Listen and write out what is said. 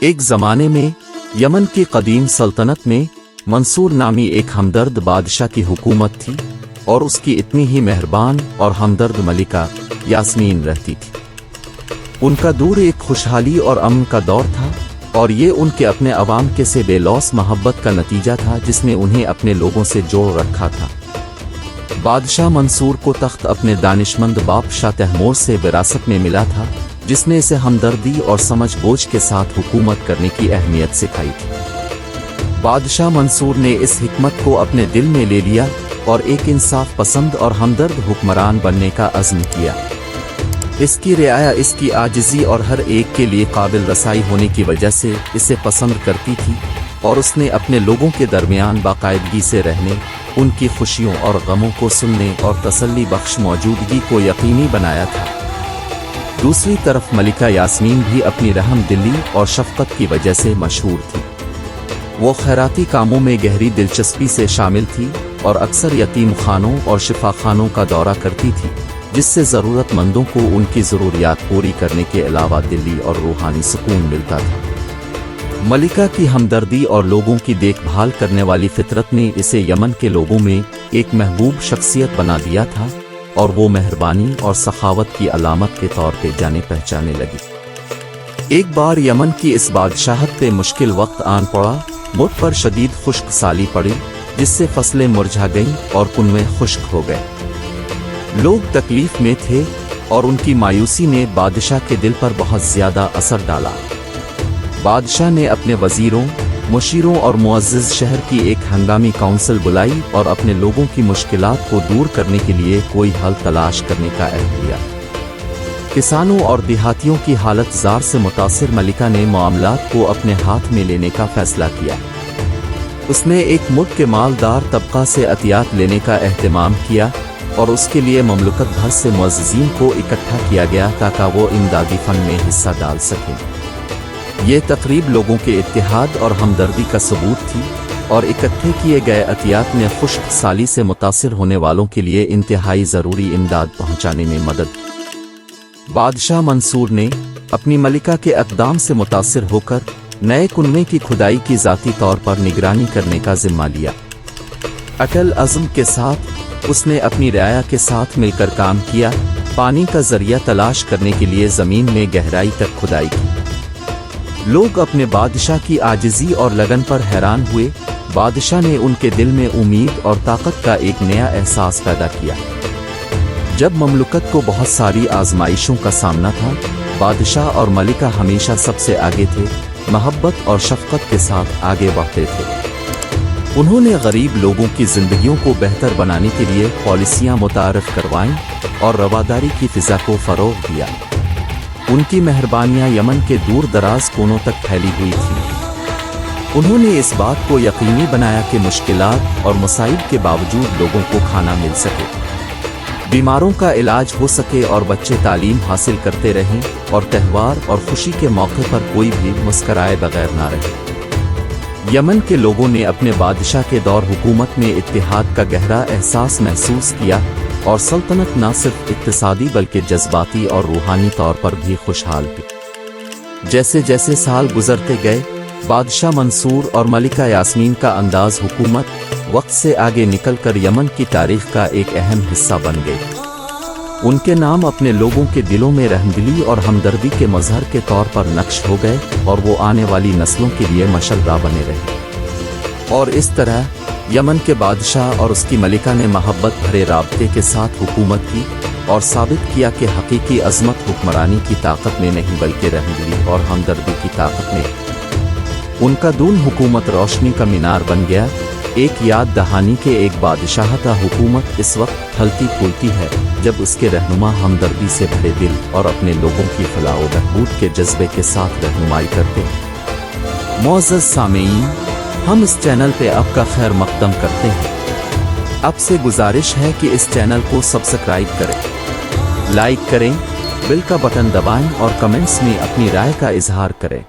ایک زمانے میں یمن کی قدیم سلطنت میں منصور نامی ایک ہمدرد بادشاہ کی حکومت تھی، اور اس کی اتنی ہی مہربان اور ہمدرد ملکہ یاسمین رہتی تھی۔ ان کا دور ایک خوشحالی اور امن کا دور تھا، اور یہ ان کے اپنے عوام کے سے بے لوث محبت کا نتیجہ تھا جس نے انہیں اپنے لوگوں سے جوڑ رکھا تھا۔ بادشاہ منصور کو تخت اپنے دانشمند باپ شاہ تیمور سے وراثت میں ملا تھا، جس نے اسے ہمدردی اور سمجھ بوجھ کے ساتھ حکومت کرنے کی اہمیت سکھائی تھی۔ بادشاہ منصور نے اس حکمت کو اپنے دل میں لے لیا اور ایک انصاف پسند اور ہمدرد حکمران بننے کا عزم کیا۔ اس کی رعایا اس کی عاجزی اور ہر ایک کے لیے قابل رسائی ہونے کی وجہ سے اسے پسند کرتی تھی، اور اس نے اپنے لوگوں کے درمیان باقاعدگی سے رہنے، ان کی خوشیوں اور غموں کو سننے اور تسلی بخش موجودگی کو یقینی بنایا تھا۔ دوسری طرف ملکہ یاسمین بھی اپنی رحم دلی اور شفقت کی وجہ سے مشہور تھی۔ وہ خیراتی کاموں میں گہری دلچسپی سے شامل تھی اور اکثر یتیم خانوں اور شفا خانوں کا دورہ کرتی تھی، جس سے ضرورت مندوں کو ان کی ضروریات پوری کرنے کے علاوہ دلی اور روحانی سکون ملتا تھا۔ ملکہ کی ہمدردی اور لوگوں کی دیکھ بھال کرنے والی فطرت نے اسے یمن کے لوگوں میں ایک محبوب شخصیت بنا دیا تھا، اور وہ مہربانی اور سخاوت کی علامت کے طور پہ جانے پہچانے لگی۔ ایک بار یمن کی اس بادشاہت پہ مشکل وقت آن پڑا، ملک پر شدید خشک سالی پڑی، جس سے فصلیں مرجھا گئیں اور کنویں خشک ہو گئے۔ لوگ تکلیف میں تھے، اور ان کی مایوسی نے بادشاہ کے دل پر بہت زیادہ اثر ڈالا۔ بادشاہ نے اپنے وزیروں، مشیروں اور معزز شہر کی ایک ہنگامی کونسل بلائی اور اپنے لوگوں کی مشکلات کو دور کرنے کے لیے کوئی حل تلاش کرنے کا عہد لیا۔ کسانوں اور دیہاتیوں کی حالت زار سے متاثر ملکہ نے معاملات کو اپنے ہاتھ میں لینے کا فیصلہ کیا۔ اس نے ایک ملک کے مالدار طبقہ سے عطیات لینے کا اہتمام کیا، اور اس کے لیے مملکت بھر سے معززین کو اکٹھا کیا گیا تاکہ وہ امدادی فنڈ میں حصہ ڈال سکیں۔ یہ تقریب لوگوں کے اتحاد اور ہمدردی کا ثبوت تھی، اور اکٹھے کیے گئے عطیات نے خشک سالی سے متاثر ہونے والوں کے لیے انتہائی ضروری امداد پہنچانے میں مدد کی۔ بادشاہ منصور نے اپنی ملکہ کے اقدام سے متاثر ہو کر نئے کنویں کی کھدائی کی ذاتی طور پر نگرانی کرنے کا ذمہ لیا۔ اٹل عزم کے ساتھ اس نے اپنی رعایا کے ساتھ مل کر کام کیا، پانی کا ذریعہ تلاش کرنے کے لیے زمین میں گہرائی تک کھدائی کی۔ لوگ اپنے بادشاہ کی عاجزی اور لگن پر حیران ہوئے۔ بادشاہ نے ان کے دل میں امید اور طاقت کا ایک نیا احساس پیدا کیا۔ جب مملکت کو بہت ساری آزمائشوں کا سامنا تھا، بادشاہ اور ملکہ ہمیشہ سب سے آگے تھے، محبت اور شفقت کے ساتھ آگے بڑھتے تھے۔ انہوں نے غریب لوگوں کی زندگیوں کو بہتر بنانے کے لیے پالیسیاں متعارف کروائیں اور رواداری کی فضا کو فروغ دیا۔ ان کی مہربانیاں یمن کے دور دراز کونوں تک پھیلی ہوئی تھیں۔ انہوں نے اس بات کو یقینی بنایا کہ مشکلات اور مصائب کے باوجود لوگوں کو کھانا مل سکے، بیماروں کا علاج ہو سکے اور بچے تعلیم حاصل کرتے رہیں، اور تہوار اور خوشی کے موقع پر کوئی بھی مسکرائے بغیر نہ رہے۔ یمن کے لوگوں نے اپنے بادشاہ کے دور حکومت میں اتحاد کا گہرا احساس محسوس کیا، اور سلطنت نہ صرف اقتصادی بلکہ جذباتی اور روحانی طور پر بھی خوشحال ہوئی۔ جیسے جیسے سال گزرتے گئے، بادشاہ منصور اور ملکہ یاسمین کا انداز حکومت وقت سے آگے نکل کر یمن کی تاریخ کا ایک اہم حصہ بن گئی۔ ان کے نام اپنے لوگوں کے دلوں میں رحمدلی اور ہمدردی کے مظہر کے طور پر نقش ہو گئے، اور وہ آنے والی نسلوں کے لیے مشعل راہ بنے رہے۔ اور اس طرح یمن کے بادشاہ اور اس کی ملکہ نے محبت بھرے رابطے کے ساتھ حکومت کی، اور ثابت کیا کہ حقیقی عظمت حکمرانی کی طاقت میں نہیں بلکہ رحمدلی اور ہمدردی کی طاقت میں۔ ان کا دون حکومت روشنی کا مینار بن گیا، ایک یاد دہانی کے ایک بادشاہتہ حکومت اس وقت پھلتی پھولتی ہے جب اس کے رہنما ہمدردی سے بھرے دل اور اپنے لوگوں کی فلاح و بہبود کے جذبے کے ساتھ رہنمائی کرتے ہیں۔ معزز سامعین، ہم اس چینل پہ آپ کا خیر مقدم کرتے ہیں۔ آپ سے گزارش ہے کہ اس چینل کو سبسکرائب کریں، لائک کریں، بیل کا بٹن دبائیں اور کمنٹس میں اپنی رائے کا اظہار کریں۔